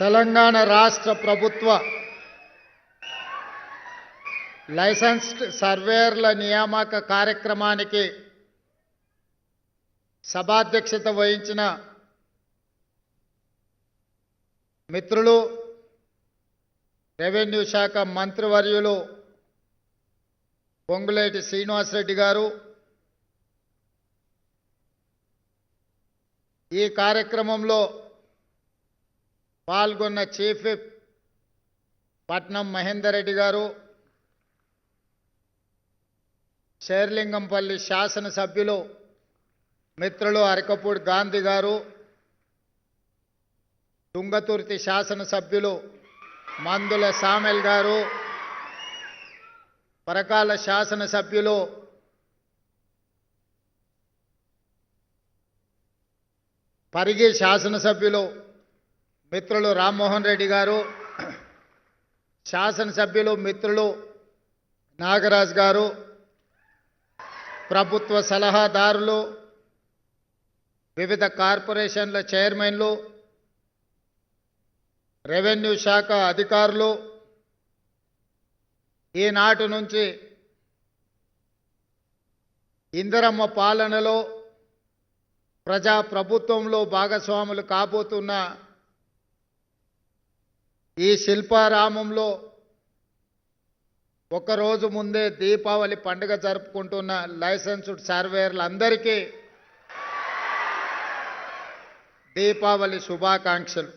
తెలంగాణ రాష్ట్ర ప్రభుత్వ లైసెన్స్డ్ సర్వేయర్ల నియామక కార్యక్రమానికి సభాధ్యక్షత వహించిన మిత్రులు రెవెన్యూ శాఖ మంత్రివర్యులు పొంగులేటి శ్రీనివాసరెడ్డి గారు, ఈ కార్యక్రమంలో పాల్గొన్న చీఫ్ విప్ పట్నం మహేందర్ రెడ్డి గారు, శేర్లింగంపల్లి శాసనసభ్యులు మిత్రులు అరకపూడి గాంధీ గారు, తుంగతుర్తి శాసనసభ్యులు మందుల సామెల్ గారు, పరకాల శాసనసభ్యులు పరిగి శాసనసభ్యులు మిత్రులు రామ్మోహన్ రెడ్డి గారు, శాసనసభ్యులు మిత్రులు నాగరాజ్ గారు, ప్రభుత్వ సలహాదారులు, వివిధ కార్పొరేషన్ల చైర్మన్లు, రెవెన్యూ శాఖ అధికారులు, ఈనాటి నుంచి ఇందిరమ్మ పాలనలో ప్రజాప్రభుత్వంలో భాగస్వాములు కాబోతున్న ఈ శిల్పారామంలో ఒకరోజు ముందే దీపావళి పండుగ జరుపుకుంటున్న లైసెన్స్డ్ సర్వేయర్లందరికీ దీపావళి శుభాకాంక్షలు.